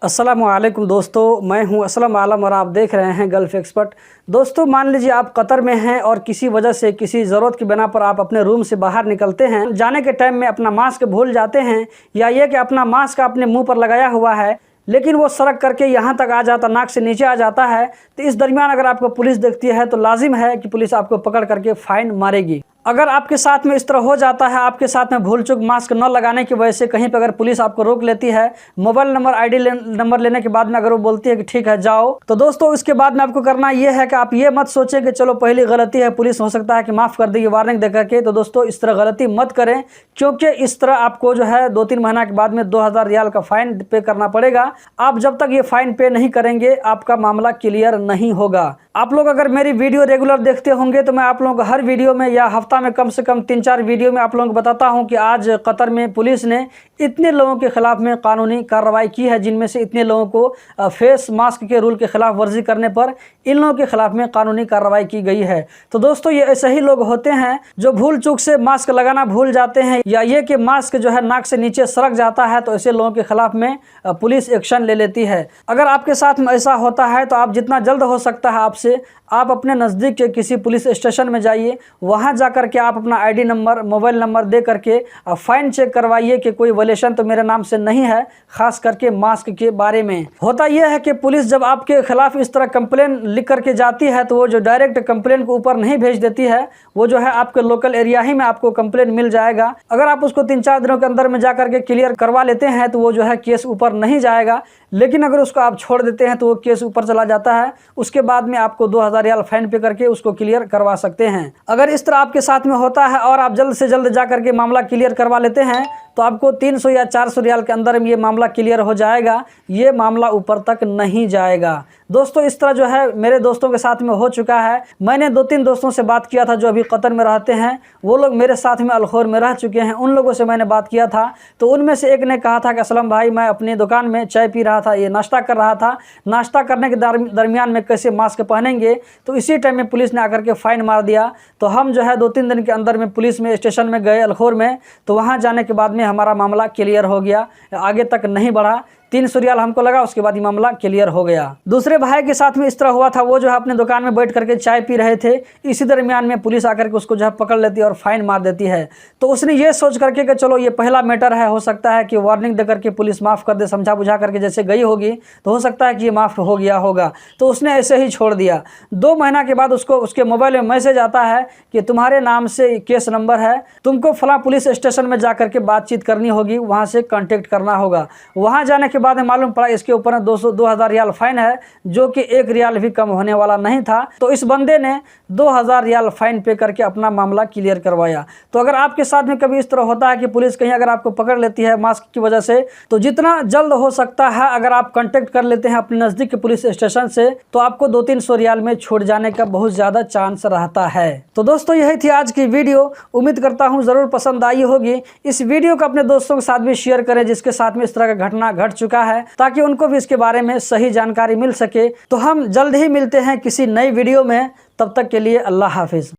अस्सलामुअलैकुम दोस्तों, मैं हूं असलम आलम और आप देख रहे हैं गल्फ़ एक्सपर्ट। दोस्तों, मान लीजिए आप कतर में हैं और किसी वजह से किसी ज़रूरत की बिना पर आप अपने रूम से बाहर निकलते हैं। जाने के टाइम में अपना मास्क भूल जाते हैं या ये कि अपना मास्क अपने मुंह पर लगाया हुआ है लेकिन वो सरक करके यहाँ तक आ जाता, नाक से नीचे आ जाता है। तो इस दरमियान अगर आपको पुलिस देखती है तो लाजिम है कि पुलिस आपको पकड़ करके फ़ाइन मारेगी। अगर आपके साथ में इस तरह हो जाता है, आपके साथ में भूल चूक मास्क न लगाने की वजह से कहीं पर अगर पुलिस आपको रोक लेती है, मोबाइल नंबर आईडी नंबर लेने के बाद में अगर वो बोलती है कि ठीक है जाओ, तो दोस्तों इसके बाद में आपको करना ये है कि आप ये मत सोचें कि चलो पहली गलती है, पुलिस हो सकता है कि माफ़ कर देगी वार्निंग दे करके। तो दोस्तों इस तरह गलती मत करें, क्योंकि इस तरह आपको जो है 2-3 महीना के बाद में 2000 रियाल का फ़ाइन पे करना पड़ेगा। आप जब तक ये फ़ाइन पे नहीं करेंगे आपका मामला क्लियर नहीं होगा। आप लोग अगर मेरी वीडियो रेगुलर देखते होंगे तो मैं आप लोगों को हर वीडियो में या हफ्ता में कम से कम 3-4 वीडियो में आप लोगों को बताता हूं कि आज कतर में पुलिस ने इतने लोगों के खिलाफ में कानूनी कार्रवाई की है, जिनमें से इतने लोगों को फेस मास्क के रूल के खिलाफ वर्जी करने पर इन लोगों के खिलाफ में कानूनी कार्रवाई की गई है। तो दोस्तों ये ऐसे ही लोग होते हैं जो भूल चूक से मास्क लगाना भूल जाते हैं या ये कि मास्क जो है नाक से नीचे सरक जाता है, तो ऐसे लोगों के खिलाफ में पुलिस एक्शन ले लेती है। अगर आपके साथ में ऐसा होता है तो आप जितना जल्द हो सकता है आप अपने नज़दीक के किसी पुलिस स्टेशन में जाइए, वहां जाकर के आप अपना आईडी नंबर, मोबाइल नंबर दे करके फ़ाइन चेक करवाइए कि कोई वायलेशन तो मेरे नाम से नहीं है, खास करके मास्क के बारे में। होता यह है कि पुलिस जब आपके खिलाफ इस तरह कंप्लेन लिख करके जाती है तो वो जो डायरेक्ट कंप्लेन को ऊपर नहीं भेज देती है, वो जो है आपके लोकल एरिया ही में आपको कंप्लेन मिल जाएगा। अगर आप उसको 3-4 दिनों के अंदर में जा करके क्लियर करवा लेते हैं तो वो जो है केस ऊपर नहीं जाएगा, लेकिन अगर उसको आप छोड़ देते हैं तो वो केस ऊपर चला जाता है। उसके बाद में आपको 2000 रियाल फाइन पे करके उसको क्लियर करवा सकते हैं। अगर इस तरह आपके साथ में होता है और आप जल्द से जल्द जा करके मामला क्लियर करवा लेते हैं तो आपको 300 या 400 रियाल के अंदर में ये मामला क्लियर हो जाएगा, ये मामला ऊपर तक नहीं जाएगा। दोस्तों इस तरह जो है मेरे दोस्तों के साथ में हो चुका है। मैंने 2-3 दोस्तों से बात किया था जो अभी कतर में रहते हैं, वो लोग मेरे साथ में अलखोर में रह चुके हैं, उन लोगों से मैंने बात किया था। तो उनमें से एक ने कहा था कि असलम भाई, मैं अपनी दुकान में चाय पी रहा था, ये नाश्ता कर रहा था, नाश्ता करने के दरमियान में कैसे मास्क पहनेंगे, तो इसी टाइम में पुलिस ने आकर के फ़ाइन मार दिया। तो हम जो है 2-3 दिन के अंदर में पुलिस में स्टेशन में गए अलखोर में, तो वहाँ जाने के बाद में हमारा मामला क्लियर हो गया, आगे तक नहीं बढ़ा। 300 रियाल हमको लगा, उसके बाद ये मामला क्लियर हो गया। दूसरे भाई के साथ में इस तरह हुआ था, वो जो है अपने दुकान में बैठ करके चाय पी रहे थे, इसी दरमियान में पुलिस आकर के उसको जो है पकड़ लेती है और फाइन मार देती है। तो उसने ये सोच करके कि चलो ये पहला मैटर है, हो सकता है कि वार्निंग दे करके पुलिस माफ़ कर दे, समझा बुझा करके जैसे गई होगी तो हो सकता है कि ये माफ़ हो गया होगा, तो उसने ऐसे ही छोड़ दिया। 2 महीना के बाद उसको उसके मोबाइल में मैसेज आता है कि तुम्हारे नाम से केस नंबर है, तुमको फला पुलिस स्टेशन में जा करके बातचीत करनी होगी, वहाँ से कॉन्टेक्ट करना होगा। वहाँ जाने के बाद मालूम पड़ा इसके ऊपर 2000 रियाल फाइन है, जो कि 1 रियाल भी कम होने वाला नहीं था। तो इस बंदे ने 2000 रियाल फाइन पे करके अपना मामला क्लियर करवाया। तो अगर आपके साथ में कभी इस तरह होता है कि पुलिस कहीं अगर आपको पकड़ लेती है मास्क की वजह से, तो जितना जल्द हो सकता है अगर आप कांटेक्ट कर लेते हैं अपने नज़दीक के पुलिस स्टेशन से, तो आपको 200-300 रियाल में छूट जाने का बहुत ज़्यादा चांस रहता है। तो दोस्तों यही थी आज की वीडियो, उम्मीद करता हूँ ज़रूर पसंद आई होगी। इस वीडियो को अपने दोस्तों के साथ भी शेयर करें जिसके साथ में इस तरह का घटना घट चुका है, ताकि उनको भी इसके बारे में सही जानकारी मिल सके। तो हम जल्द ही मिलते हैं किसी नई वीडियो में, तब तक के लिए अल्लाह हाफिज़।